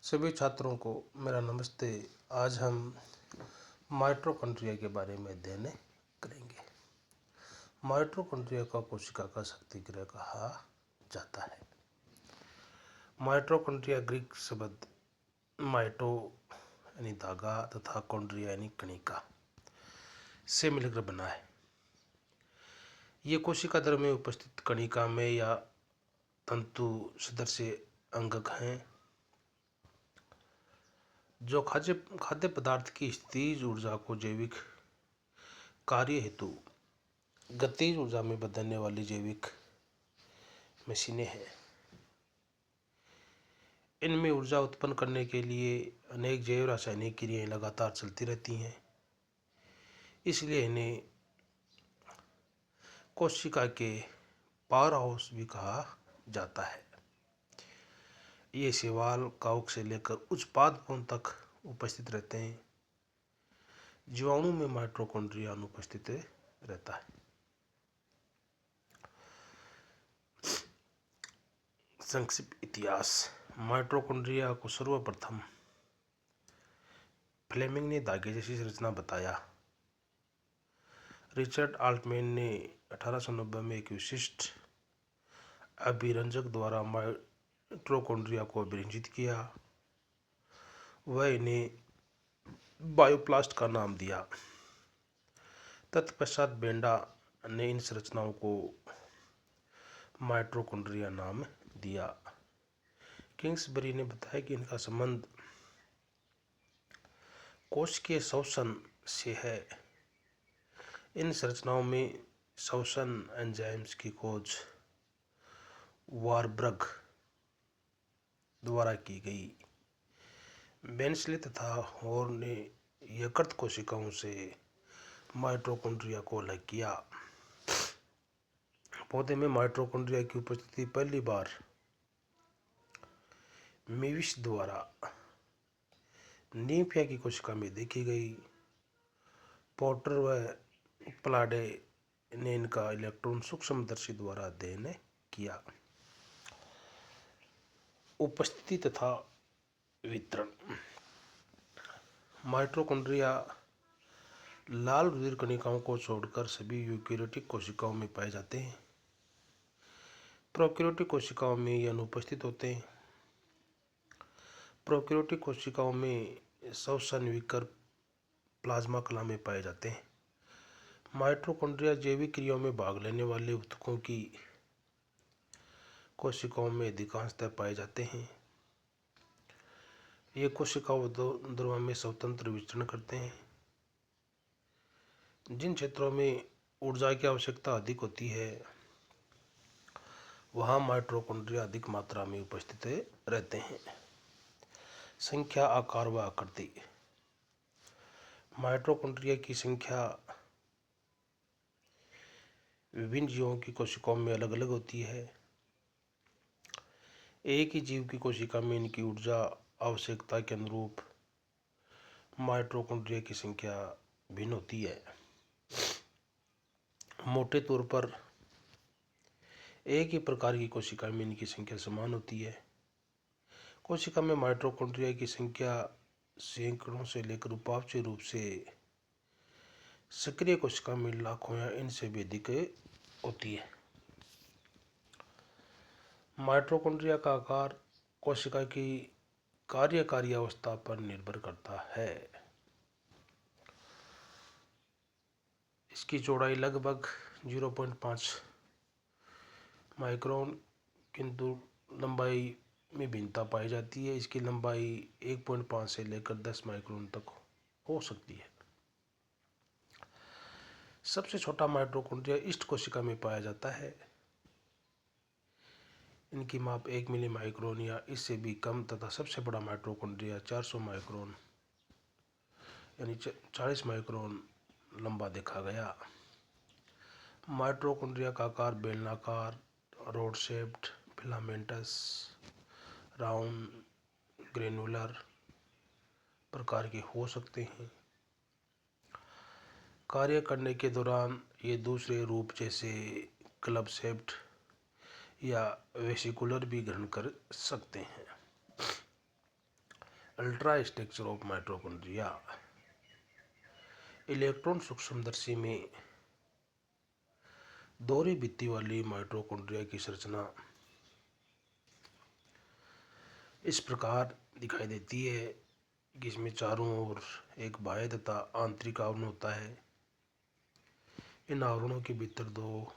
सभी छात्रों को मेरा नमस्ते। आज हम माइटोकॉन्ड्रिया के बारे में अध्ययन करेंगे। माइटोकॉन्ड्रिया का कोशिका का शक्तिगृह कहा जाता है। माइटोकॉन्ड्रिया ग्रीक शब्द माइटो यानी धागा तथा कॉन्ड्रिया यानी कणिका से मिलकर बना है। ये कोशिका द्रव्य में उपस्थित कणिका में या तंतु सदृश अंगक हैं जो खाद्य पदार्थ की स्थितिज ऊर्जा को जैविक कार्य हेतु गतिज ऊर्जा में बदलने वाली जैविक मशीनें हैं। इनमें ऊर्जा उत्पन्न करने के लिए अनेक जैव रासायनिक क्रियाएं लगातार चलती रहती हैं, इसलिए इन्हें कोशिका के पावर हाउस भी कहा जाता है। ये शैवाल कवक से लेकर उच्च पादपों तक उपस्थित रहते हैं। जीवाणु में माइटोकॉन्ड्रिया अनुपस्थित रहता है। संक्षिप्त इतिहास। माइटोकॉन्ड्रिया को सर्वप्रथम फ्लेमिंग ने धागे जैसी संरचना बताया। रिचर्ड आल्टमैन ने 1890 में एक विशिष्ट अभिरंजक द्वारा माइटोकॉन्ड्रिया को अभिरंजित किया। वह इन्हें बायोप्लास्ट का नाम दिया। तत्पश्चात बेंडा ने इन संरचनाओं को माइटोकॉन्ड्रिया नाम दिया। किंग्सबरी ने बताया कि इनका संबंध कोशिकीय श्वसन से है। इन संरचनाओं में श्वसन एंजाइम्स की खोज वारबर्ग द्वारा की गई। बेंसले तथा होर ने यकृत कोशिकाओं से माइटोकॉन्ड्रिया को अलग किया। पौधे में माइटोकॉन्ड्रिया की उपस्थिति पहली बार मेविस द्वारा नीम्फिया की कोशिका में देखी गई। पोर्टर व प्लाडे ने इनका इलेक्ट्रॉन सूक्ष्मदर्शी द्वारा अध्ययन किया। उपस्थिति तथा वितरण। माइटोकॉन्ड्रिया लाल रुधिर कणिकाओं को छोड़कर सभी यूकेरियोटिक कोशिकाओं में पाए जाते हैं। प्रोकैरियोटिक कोशिकाओं में ये अनुपस्थित होते हैं। प्रोकैरियोटिक कोशिकाओं में श्वसन विकर प्लाज्मा कला में पाए जाते हैं। माइटोकॉन्ड्रिया जैविक क्रियाओं में भाग लेने वाले ऊतकों की कोशिकाओं में अधिकांशतः पाए जाते हैं। ये कोशिकाओं द्रव्य में स्वतंत्र विचरण करते हैं। जिन क्षेत्रों में ऊर्जा की आवश्यकता अधिक होती है वहाँ माइटोकॉन्ड्रिया अधिक मात्रा में उपस्थित रहते हैं। संख्या, आकार व आकृति। माइटोकॉन्ड्रिया की संख्या विभिन्न जीवों की कोशिकाओं में अलग अलग होती है। एक ही जीव की कोशिका में इनकी ऊर्जा आवश्यकता के अनुरूप माइटोकॉन्ड्रिया की संख्या भिन्न होती है। मोटे तौर पर एक ही प्रकार की कोशिका में इनकी संख्या समान होती है। कोशिका में माइटोकॉन्ड्रिया की संख्या सैकड़ों से लेकर उपापचय रूप से सक्रिय कोशिका में लाखों या इनसे भी अधिक होती है। माइटोकॉन्ड्रिया का आकार कोशिका की कार्यकारी अवस्था पर निर्भर करता है। इसकी चौड़ाई लगभग 0.5 माइक्रोन, किंतु लंबाई में भिन्नता पाई जाती है। इसकी लंबाई 1.5 से लेकर 10 माइक्रोन तक हो सकती है। सबसे छोटा माइटोकॉन्ड्रिया ईस्ट कोशिका में पाया जाता है। इनकी माप 1 मिली माइक्रोन या इससे भी कम तथा सबसे बड़ा माइटोकॉन्ड्रिया 400 माइक्रोन यानी 40 माइक्रोन लंबा देखा गया। माइटोकॉन्ड्रिया का आकार बेलनाकार, road shaped, filamentous, round, granular प्रकार के हो सकते हैं। कार्य करने के दौरान ये दूसरे रूप जैसे क्लब शेप्ड या वेसिकुलर भी ग्रहण कर सकते हैं। Ultra structure of mitochondria. Electron सूक्ष्मदर्शी में दोहरी भित्ति वाली माइटोकॉन्ड्रिया की संरचना इस प्रकार दिखाई देती है कि इसमें चारों ओर एक बाह्य तथा आंतरिक आवरण होता है। इन आवरणों के भीतर दो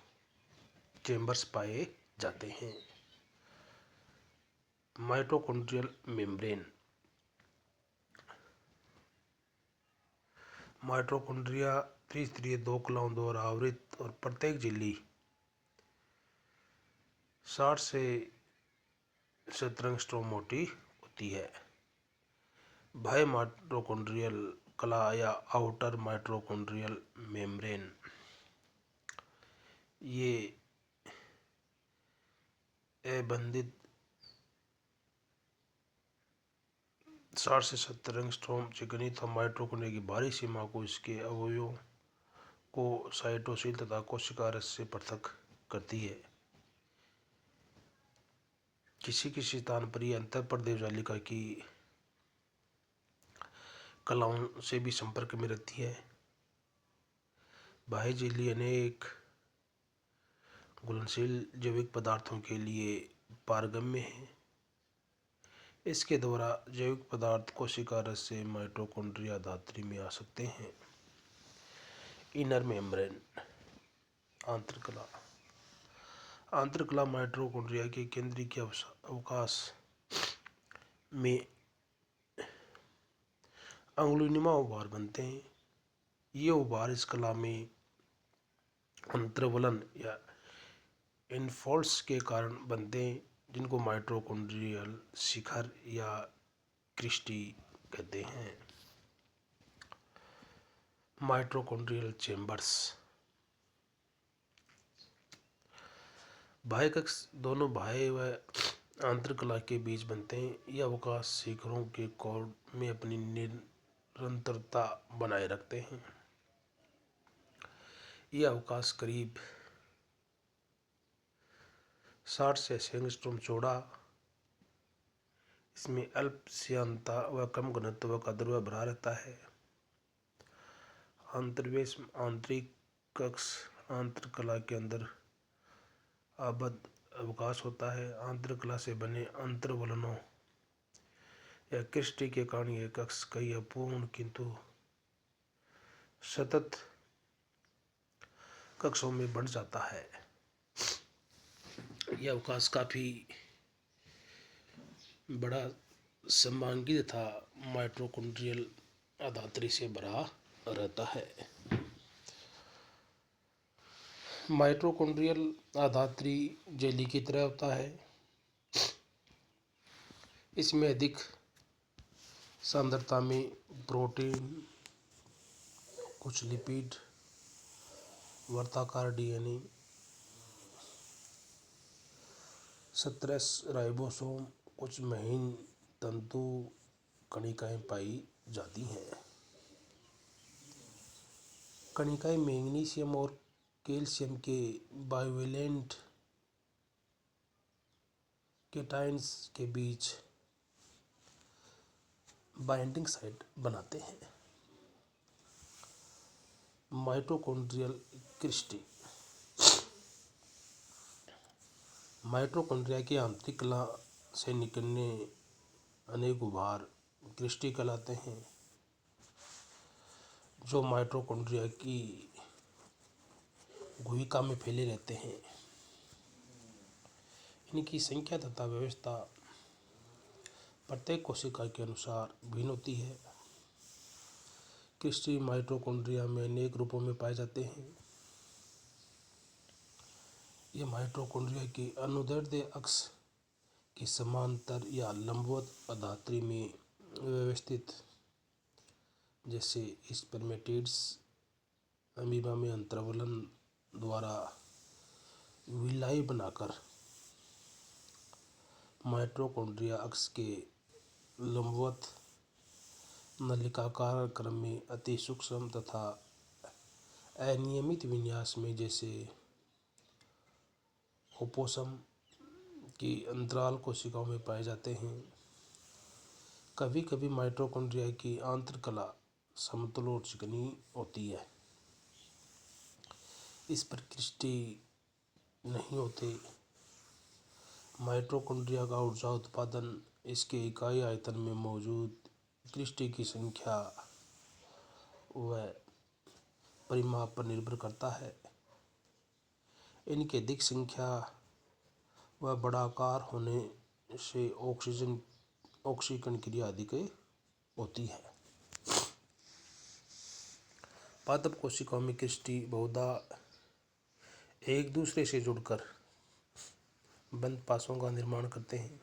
चेंबर्स पाए जाते हैं। Mitochondrial membrane. माइटोकॉन्ड्रिया त्रिस्तरीय दो कलाओं द्वारा आवृत और प्रत्येक झिल्ली 60 से 70 एंगस्ट्रॉम मोटी होती है। बाह्य माइटोकॉन्ड्रियल कला या आउटर माइटोकॉन्ड्रियल मेम्ब्रेन ये अबंधित 60 से 70 एंगस्ट्रॉम चिकनी तथा माइटोकॉन्ड्रिया की बाहरी सीमा को इसके अवयवों को साइटोसिल तथा कोशिका रस से पृथक करती है। किसी किसी स्थान पर यह अंतःप्रदेश जालिका की कलाओं से भी संपर्क में रहती है। बाह्य झिल्ली अनेक घुलनशील जैविक पदार्थों के लिए पारगम्य है। इसके द्वारा जैविक पदार्थ कोशिका रस से माइटोकॉन्ड्रिया धात्री में आ सकते हैं। Inner membrane. आंतरकला। आंतरकला माइटोकॉन्ड्रिया के केंद्रीय के अवकाश में अंगुलीनुमा उभार बनते हैं। ये उभार इस कला में अंतर्वलन या इनफॉल्स के कारण बनते हैं, जिनको माइटोकॉन्ड्रियल शिखर या क्रिस्टी कहते हैं। Mitochondrial chambers. बाह्य कक्ष दोनों बाह्य व आंतरकला के बीच बनते हैं। ये अवकाश शिखरों के कोर में अपनी निरंतरता बनाए रखते हैं। ये अवकाश करीब 60 से 80 एंगस्ट्रॉम चौड़ा। इसमें अल्प श्यानता व कम घनत्व का द्रव्य भरा रहता है। अंतर्वेश आंतरिक कक्ष आंतरकला के अंदर आबद्ध अवकाश होता है। आंतरकला से बने अंतर्वलनों या क्रिस्टी के कारण यह कक्ष कई अपूर्ण किंतु सतत कक्षों में बंट जाता है। यह अवकाश काफी बड़ा समांगी तथा माइटोकॉन्ड्रियल अधात्री से भरा रहता है। माइटोकॉन्ड्रियल अधात्री जेली की तरह होता है। इसमें अधिक सांद्रता में प्रोटीन, कुछ लिपिड, वर्ताकार डीएनए, 17 राइबोसोम, कुछ महीन तंतु कणिकाएं पाई जाती हैं। कणिकाएं मैग्नीशियम और कैल्शियम के बाइवेलेंट केटाइन्स के बीच बाइंडिंग साइट बनाते हैं। Mitochondrial Christie. माइटोकॉन्ड्रिया की आंतरिक कला से निकलने अनेक उभार क्रिस्टी कहलाते हैं, जो माइटोकॉन्ड्रिया की गुहिका में फैले रहते हैं। इनकी संख्या तथा व्यवस्था प्रत्येक कोशिका के अनुसार भिन्न होती है। क्रिस्टी माइटोकॉन्ड्रिया में अनेक रूपों में पाए जाते हैं। ये माइटोकॉन्ड्रिया की अनुदैर्ध्य अक्ष के समांतर या लंबवत अधात्री में व्यवस्थित, जैसे स्पर्मेटिड्स, अमीबा में अंतर्वलन द्वारा विलाई बनाकर माइटोकॉन्ड्रिया अक्ष के लंबवत नलिकाकार क्रम में अति सूक्ष्म तथा अनियमित विन्यास में, जैसे ओपोसम की अंतराल कोशिकाओं में पाए जाते हैं। कभी कभी माइटोकॉन्ड्रिया की आंतरिक समतल और चिकनी होती है। इस पर क्रिस्टी नहीं होते। माइटोकॉन्ड्रिया का ऊर्जा उत्पादन इसके इकाई आयतन में मौजूद क्रिस्टी की संख्या व परिमाप पर निर्भर करता है। इनकी अधिक संख्या व बड़ा आकार होने से ऑक्सीकरण क्रिया अधिक होती है। पादप कोशिकाओं में क्रिस्टी बहुधा एक दूसरे से जुड़कर बंद पासों का निर्माण करते हैं।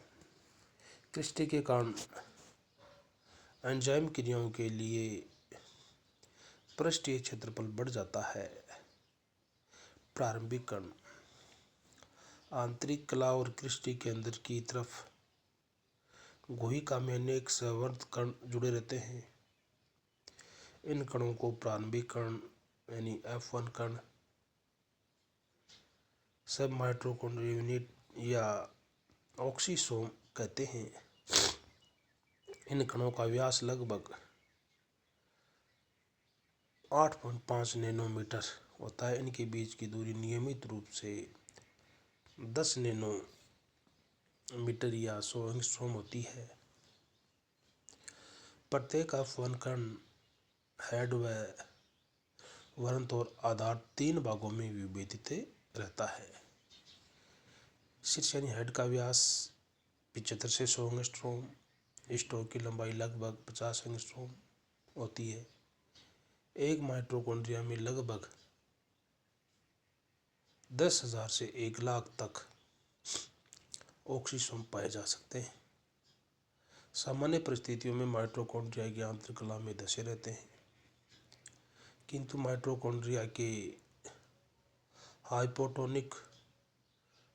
क्रिस्टी के कारण एंजाइम क्रियाओं के लिए पृष्ठीय क्षेत्रफल बढ़ जाता है। प्रारंभिक कण आंतरिक कला और क्रिस्टी के अंदर की तरफ गुहिका में अनेक संवर्ध कण जुड़े रहते हैं। इन कणों को प्रारंभिक कण यानी F1 कण, सब माइटोकॉन्ड्रियल यूनिट या ऑक्सीसोम कहते हैं। इन कणों का व्यास लगभग 8.5 नैनोमीटर होता है। इनके बीच की दूरी नियमित रूप से 10 नैनोमीटर या 100 एंगस्ट्रॉम होती है। प्रत्येक F1 कण हेड व वृंत और आधार 3 भागों में विभेदित रहता है। शीर्ष यानी हेड का व्यास 75 से 100 एंगस्ट्रॉम, स्टोक की लंबाई लगभग 50 एंगस्ट्रॉम होती है। एक माइटोकॉन्ड्रिया में लगभग 10,000 से 1,00,000 तक ऑक्सीसोम पाए जा सकते हैं। सामान्य परिस्थितियों में माइटोकॉन्ड्रिया की आंतरिक कला में धसे रहते हैं, किंतु माइटोकॉन्ड्रिया के हाइपोटोनिक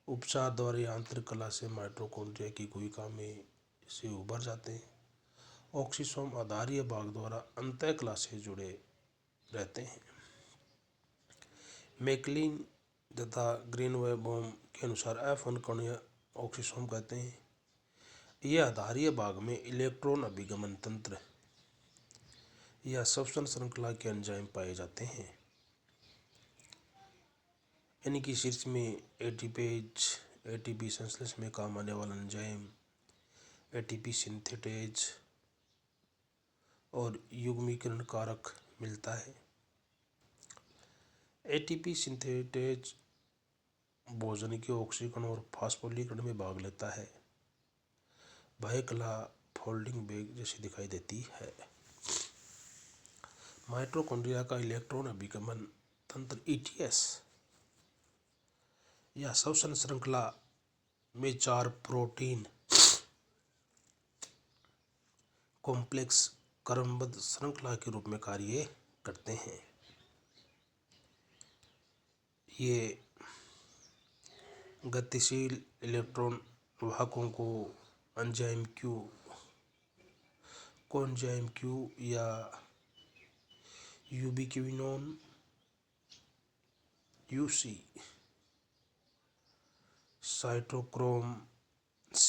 उपचार द्वारा आंतरिक कला से माइटोकॉन्ड्रिया की गुहिका में से उभर जाते हैं। ऑक्सीसोम आधारीय भाग द्वारा अंतःकला से जुड़े रहते हैं। मैकलिन तथा ग्रीनबॉम के अनुसार F1 कण ऑक्सीसोम कहते हैं। यह आधारीय भाग में इलेक्ट्रॉन अभिगमन तंत्र या श्वसन श्रृंखला के एंजाइम पाए जाते हैं। इनकी शीर्ष में एटीपी संश्लेषण में काम आने वाला एंजाइम एटीपी सिंथेटेज और युग्मीकरण कारक मिलता है। एटीपी सिंथेटेज भोजन के ऑक्सीकरण और फास्फोलीकरण में भाग लेता है। बाह्य कला फोल्डिंग बैग जैसी दिखाई देती है। माइटोकॉन्ड्रिया का इलेक्ट्रॉन अभिगमन तंत्र ETS या श्वसन श्रृंखला में 4 प्रोटीन कॉम्प्लेक्स क्रमबद्ध श्रृंखला के रूप में कार्य करते हैं। ये गतिशील इलेक्ट्रॉन वाहकों को कोएंजाइम Q या यूबिक्विनोन UC, साइटोक्रोम C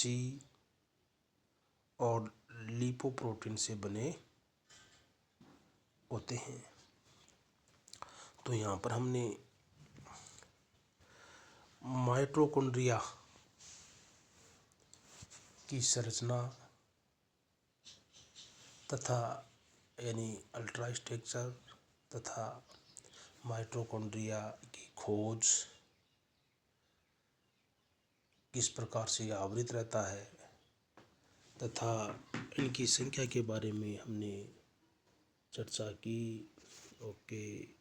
और लिपोप्रोटीन से बने होते हैं। तो यहाँ पर हमने माइटोकॉन्ड्रिया की संरचना तथा यानी अल्ट्रा स्ट्रक्चर तथा माइटोकॉन्ड्रिया की खोज, किस प्रकार से आवृत रहता है तथा इनकी संख्या के बारे में हमने चर्चा की। ओके।